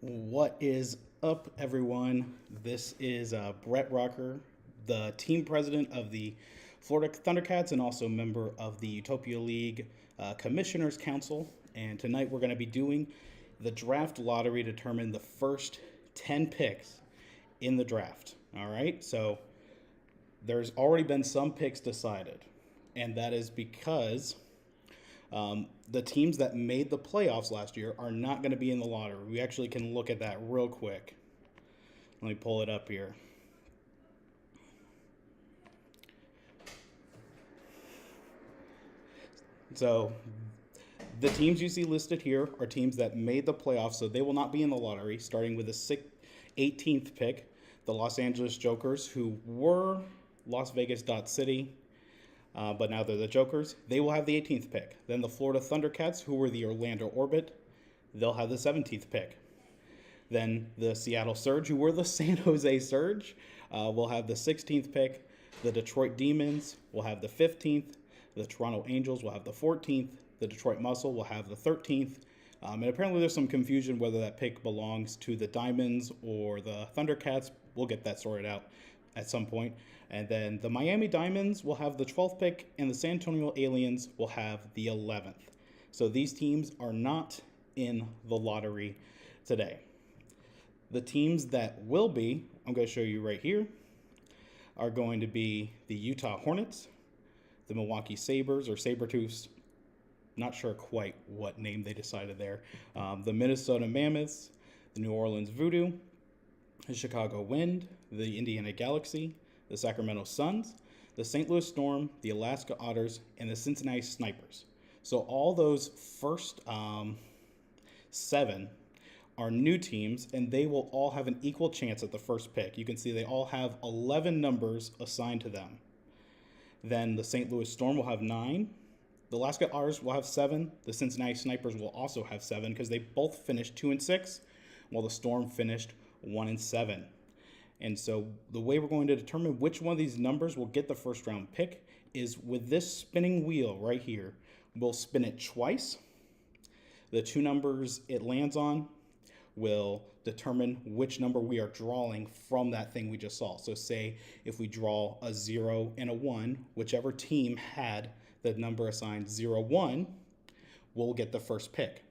What is up, everyone? This is Brett Rocker, the team president of the Florida Thundercats and also member of the Utopia League Commissioners Council. And tonight we're going to be doing the draft lottery to determine the first 10 picks in the draft. All right, so there's already been some picks decided, and that is because the teams that made the playoffs last year are not going to be in the lottery. We actually can look at that real quick. Let me pull it up here. So the teams you see listed here are teams that made the playoffs, so they will not be in the lottery, starting with the 18th pick, the Los Angeles Jokers, who were Las Vegas City, but now they're the Jokers. They will have the 18th pick. Then the Florida Thundercats, who were the Orlando Orbit, they'll have the 17th pick. Then the Seattle Surge, who were the San Jose Surge, will have the 16th pick. The Detroit Demons will have the 15th. The Toronto Angels will have the 14th. The Detroit Muscle will have the 13th. And apparently there's some confusion whether that pick belongs to the Diamonds or the Thundercats. We'll get that sorted out at some point. And then the Miami Diamonds will have the 12th pick, and the San Antonio Aliens will have the 11th. So these teams are not in the lottery today. The teams that will be, I'm going to show you right here, are going to be the Utah Hornets, the Milwaukee Sabres or Sabretooths, not sure quite what name they decided there, the Minnesota Mammoths, the New Orleans Voodoo, the Chicago Wind, the Indiana Galaxy, the Sacramento Suns, the St. Louis Storm, the Alaska Otters, and the Cincinnati Snipers. So all those first 7 are new teams, and they will all have an equal chance at the first pick. You can see they all have 11 numbers assigned to them. Then the St. Louis Storm will have 9. The Alaska Otters will have 7. The Cincinnati Snipers will also have 7 because they both finished 2 and 6, while the Storm finished 1 and 7. And so the way we're going to determine which one of these numbers will get the first round pick is with this spinning wheel right here. We'll spin it twice. The 2 numbers it lands on will determine which number we are drawing from that thing we just saw. So say if we draw a 0 and a 1, whichever team had the number assigned 0, 1 will get the first pick.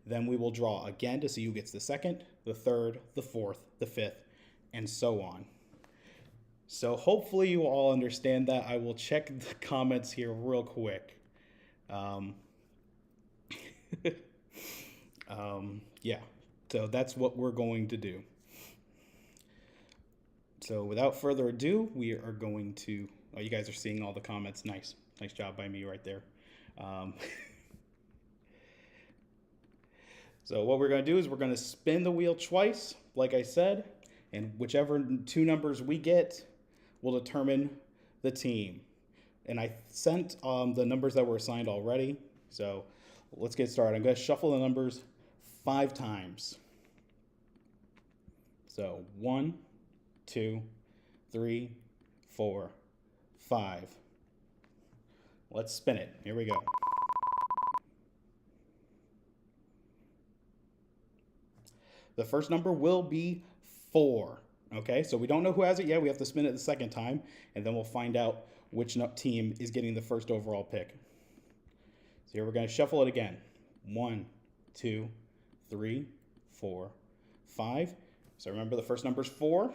Then we will draw again to see who gets the second, the third, the fourth, the fifth, and so on. So hopefully you all understand that. I will check the comments here real quick. Yeah, so that's what we're going to do. So without further ado, we are going to, oh, you guys are seeing all the comments. Nice job by me right there. So what we're going to do is we're going to spin the wheel twice, like I said, and whichever 2 numbers we get will determine the team. And I sent the numbers that were assigned already, so let's get started. I'm going to shuffle the numbers 5 times. So 1, 2, 3, 4, 5. Let's spin it. Here we go. The first number will be 4. Okay, so we don't know who has it yet. We have to spin it the second time, and then we'll find out which team is getting the first overall pick. So here we're going to shuffle it again. 1, 2, 3, 4, 5. So remember the first number is 4.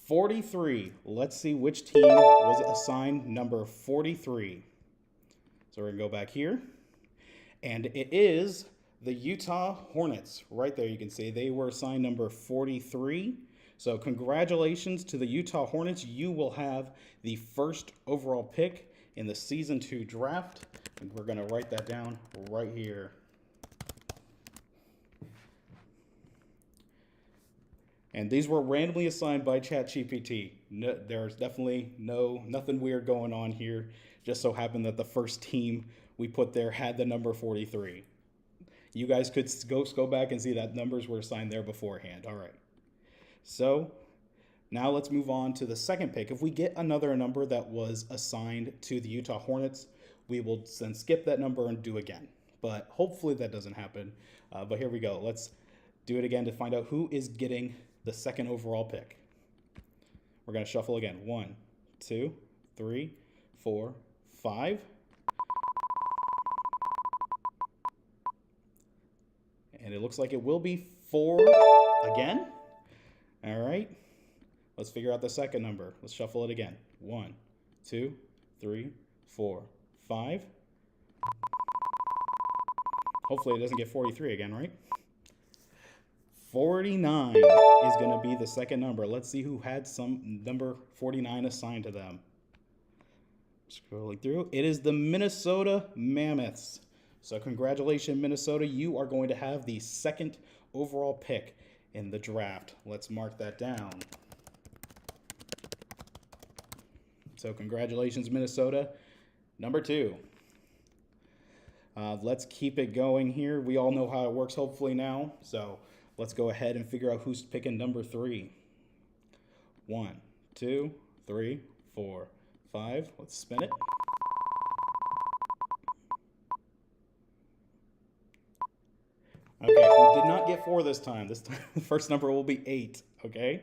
43. Let's see which team was assigned number 43. So we're going to go back here. And it is the Utah Hornets. Right there you can see they were assigned number 43. So congratulations to the Utah Hornets. You will have the first overall pick in the Season 2 draft. And we're going to write that down right here. And these were randomly assigned by ChatGPT. No, there's definitely nothing weird going on here. Just so happened that the first team we put there had the number 43. You guys could go back and see that numbers were assigned there beforehand. All right. So now let's move on to the second pick. If we get another number that was assigned to the Utah Hornets, we will then skip that number and do again. but hopefully that doesn't happen. But here we go. Let's do it again to find out who is getting the second overall pick. We're going to shuffle again. 1, 2, 3, 4, 5. And it looks like it will be 4 again. All right. Let's figure out the second number. Let's shuffle it again. 1, 2, 3, 4, 5. Hopefully it doesn't get 43 again, right? 49 is going to be the second number. Let's see who had some number 49 assigned to them. Scrolling through. It is the Minnesota Mammoths. So congratulations, Minnesota. You are going to have the second overall pick in the draft. Let's mark that down. So congratulations, Minnesota. Number 2. Let's keep it going here. We all know how it works, hopefully now. So let's go ahead and figure out who's picking number 3. 1, 2, 3, 4, 5. Let's spin it. Okay, we did not get 4 this time. This time the first number will be 8, okay?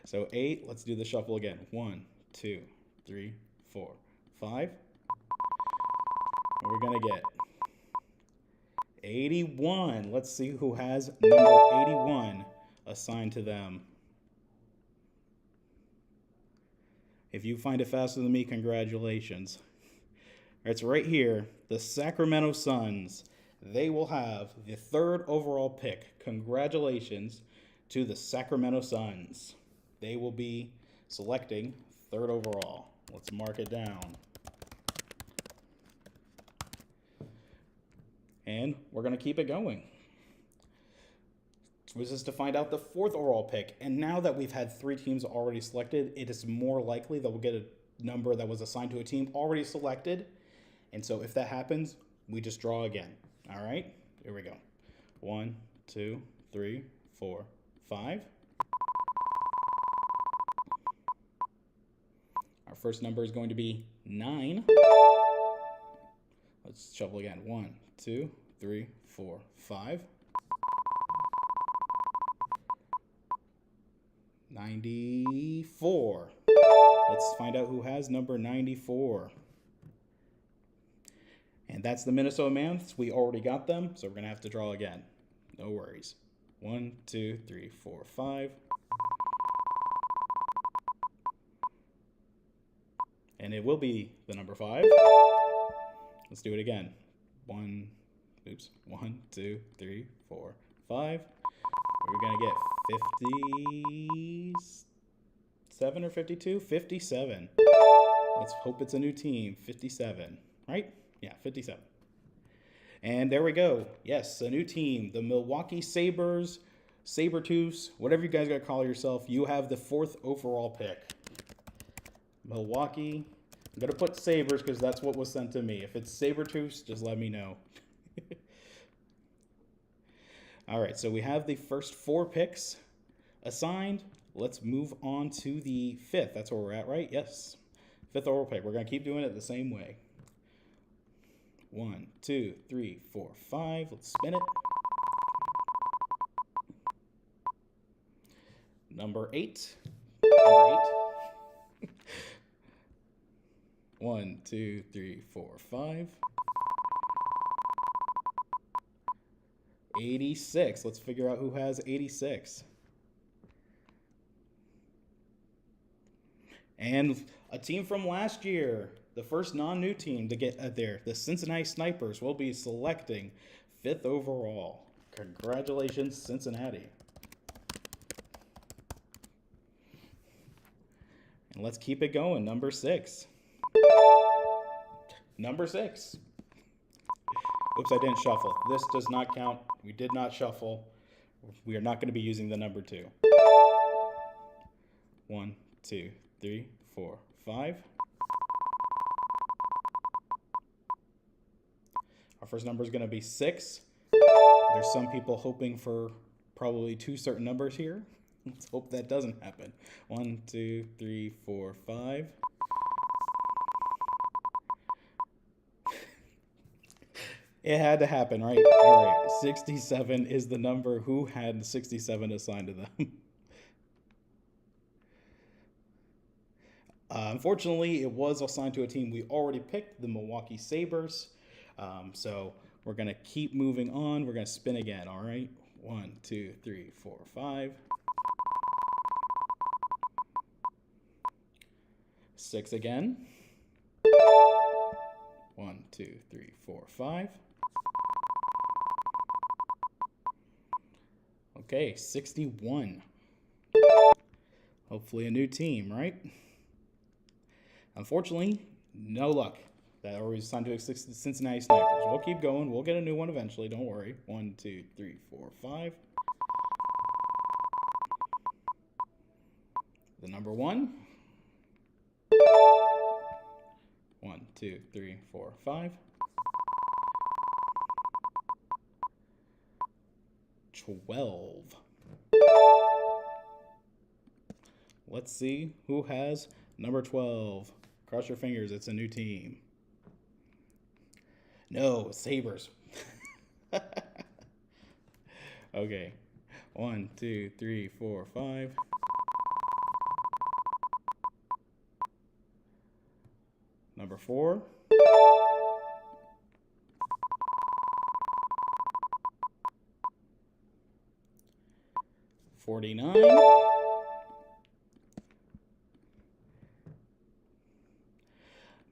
So 8, let's do the shuffle again. 1, 2, 3, 4, 5. What are we going to get? 81. Let's see who has number 81 assigned to them. If you find it faster than me, congratulations. It's right here. The Sacramento Suns. They will have the 3rd overall pick. Congratulations to the Sacramento Suns. They will be selecting 3rd overall. Let's mark it down. And we're going to keep it going. This is to find out the 4th overall pick. And now that we've had 3 teams already selected, it is more likely that we'll get a number that was assigned to a team already selected. And so if that happens, we just draw again. All right, here we go. 1, 2, 3, 4, 5. Our first number is going to be 9. Let's shuffle again. 1, 2, 3, 4, 5. 94. Let's find out who has number 94. And that's the Minnesota Mammoths. We already got them, so we're going to have to draw again. No worries. 1, 2, 3, 4, 5. And it will be the number 5. Let's do it again. 1, 2, 3, 4, 5. We're going to get 57 or 52? 57. Let's hope it's a new team. 57, right? Yeah, 57. And there we go. Yes, a new team. The Milwaukee Sabres, Sabertooths, whatever you guys got to call yourself. You have the 4th overall pick. Milwaukee. I'm going to put Sabres because that's what was sent to me. If it's Sabertooths, just let me know. All right, so we have the first 4 picks assigned. Let's move on to the 5th. That's where we're at, right? Yes. 5th overall pick. We're going to keep doing it the same way. 1, 2, 3, 4, 5. Let's spin it. Number 8. Number 8. 1, 2, 3, 4, 5. 86. Let's figure out who has 86. And a team from last year, the first non-new team to get there, the Cincinnati Snipers, will be selecting 5th overall. Congratulations, Cincinnati. And let's keep it going. Number 6. Number 6. Oops, I didn't shuffle. This does not count. We did not shuffle. We are not going to be using the number 2. 1, 2, 3, 4, 5. Our first number is going to be 6. There's some people hoping for probably 2 certain numbers here. Let's hope that doesn't happen. 1, 2, 3, 4, 5. It had to happen, right? All right. 67 is the number. Who had 67 assigned to them? Unfortunately, it was assigned to a team we already picked, the Milwaukee Sabres. So we're going to keep moving on. We're going to spin again, all right? 1, 2, 3, 4, 5. 6 again. 1, 2, 3, 4, 5. Okay, 61. Hopefully a new team, right? Unfortunately, no luck. That always assigned to Cincinnati Snipers. We'll keep going. We'll get a new one eventually. Don't worry. 1, 2, 3, 4, 5. The number 1. 1, 2, 3, 4, 5. 12. Let's see who has number 12. Cross your fingers. It's a new team. No, Sabres. Okay. 1, 2, 3, 4, 5. Number 4. 49.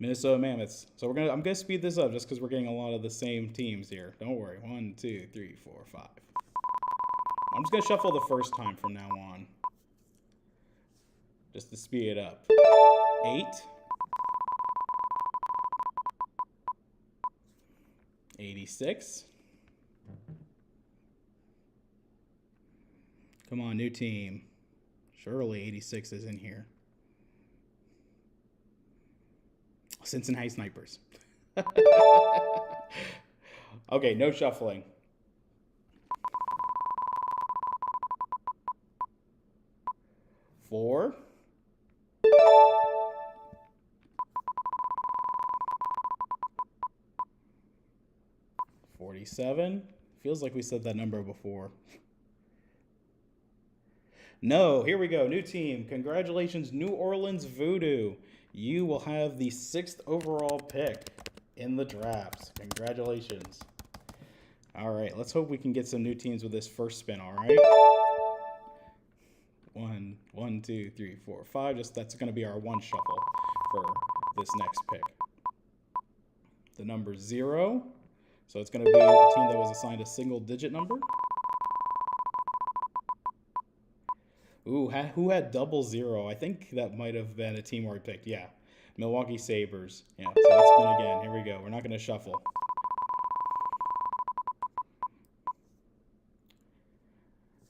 Minnesota Mammoths. So I'm gonna speed this up just because we're getting a lot of the same teams here. Don't worry. 1, 2, 3, 4, 5. I'm just gonna shuffle the first time from now on, just to speed it up. 8. 86. Come on, new team. Surely 86 is in here. Cincinnati Snipers. Okay, no shuffling. 4. 47. Feels like we said that number before. No, here we go. New team. Congratulations, New Orleans Voodoo. You will have the 6th overall pick in the drafts. Congratulations. All right, let's hope we can get some new teams with this first spin, all right? 1, 2, 3, 4, 5. That's going to be our one shuffle for this next pick. The number 0. So it's going to be a team that was assigned a single-digit number. Ooh, who had 00? I think that might have been a team where we picked. Yeah, Milwaukee Sabres. Yeah, so let's spin again. Here we go. We're not going to shuffle.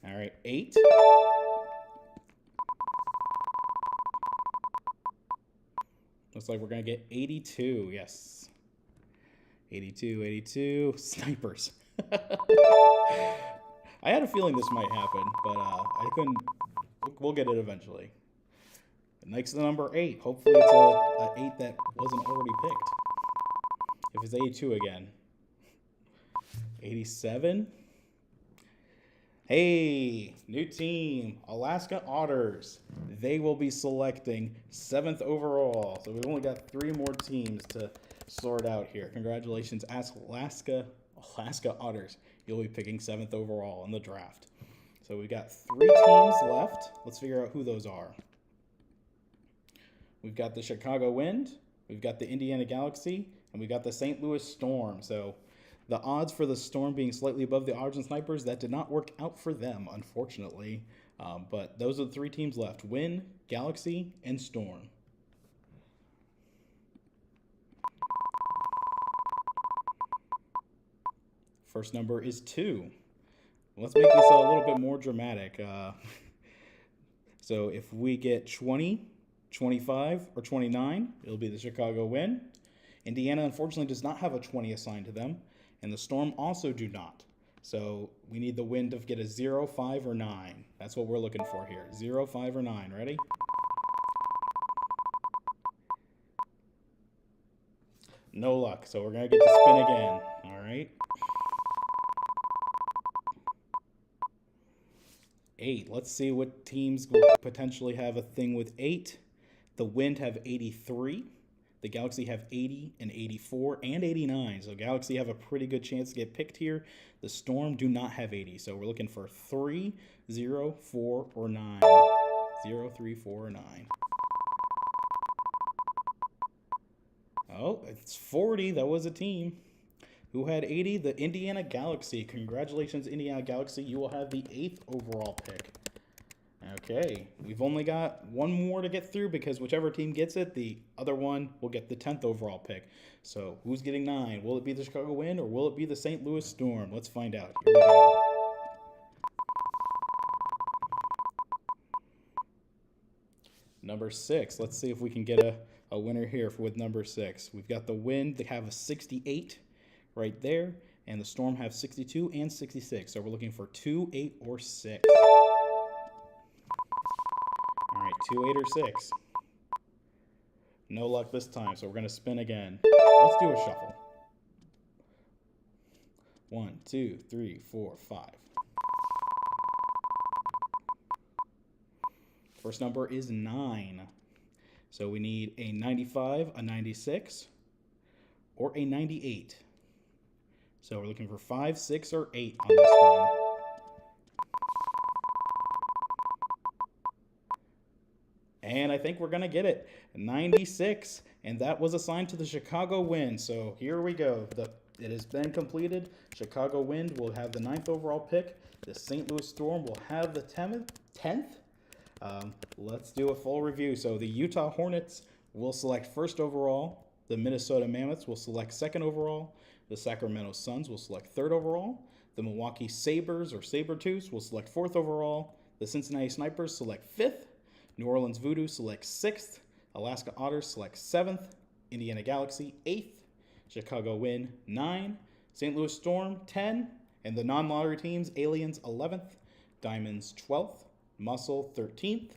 All right, 8. 'Looks like we're going to get 82. Yes. 82. Snipers. I had a feeling this might happen, but I couldn't. We'll get it eventually. Next to the number 8. Hopefully it's a 8 that wasn't already picked. If it's 82 again. 87. Hey, new team, Alaska Otters. They will be selecting 7th overall. So we've only got 3 more teams to sort out here. Congratulations, Alaska Otters. You'll be picking 7th overall in the draft. So we've got 3 teams left. Let's figure out who those are. We've got the Chicago Wind, we've got the Indiana Galaxy, and we've got the St. Louis Storm. So the odds for the Storm being slightly above the Otters and Snipers, that did not work out for them, unfortunately. But those are the 3 teams left: Wind, Galaxy, and Storm. First number is 2. Let's make this a little bit more dramatic. So if we get 20, 25, or 29, it'll be the Chicago Wind. Indiana, unfortunately, does not have a 20 assigned to them, and the Storm also do not. So we need the Wind to get a 0, 5, or 9. That's what we're looking for here. 0, 5, or 9. Ready? No luck. So we're going to get to spin again. All right. 8. Let's see what teams will potentially have a thing with 8. The Wind have 83. The Galaxy have 80 and 84 and 89. So Galaxy have a pretty good chance to get picked here. The Storm do not have 80. So we're looking for 3, 0, 4, or 9. 0, 3, 4, or 9. Oh, it's 40. That was a team. Who had 80? The Indiana Galaxy. Congratulations, Indiana Galaxy. You will have the 8th overall pick. Okay, we've only got one more to get through because whichever team gets it, the other one will get the 10th overall pick. So who's getting 9? Will it be the Chicago Wind or will it be the St. Louis Storm? Let's find out. Here we go. Number 6. Let's see if we can get a winner here with number 6. We've got the Wind. They have a 68 right there. And the Storm have 62 and 66. So we're looking for 2, 8, or 6. All right, 2, 8, or 6. No luck this time, so we're going to spin again. Let's do a shuffle. 1, 2, 3, 4, 5. First number is 9. So we need a 95, a 96, or a 98. So we're looking for 5, 6, or 8 on this one. And I think we're going to get it. 96. And that was assigned to the Chicago Wind. So here we go. It has been completed. Chicago Wind will have the 9th overall pick. The St. Louis Storm will have the 10th. Let's do a full review. So the Utah Hornets will select 1st overall. The Minnesota Mammoths will select 2nd overall. The Sacramento Suns will select 3rd overall. The Milwaukee Sabres or Sabretooths will select 4th overall. The Cincinnati Snipers select 5th. New Orleans Voodoo selects 6th. Alaska Otters selects 7th. Indiana Galaxy 8th. Chicago Wind 9. St. Louis Storm 10. And the non-lottery teams, Aliens 11th. Diamonds 12th. Muscle 13th.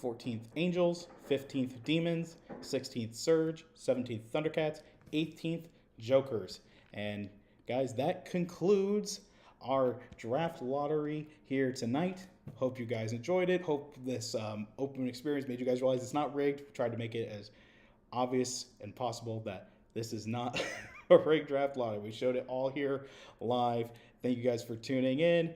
14th Angels. 15th Demons. 16th Surge. 17th Thundercats. 18th Jokers. And guys, that concludes our draft lottery here tonight. Hope you guys enjoyed it. Hope this open experience made you guys realize it's not rigged. We tried to make it as obvious and possible that this is not a rigged draft lottery. We showed it all here live. Thank you guys for tuning in.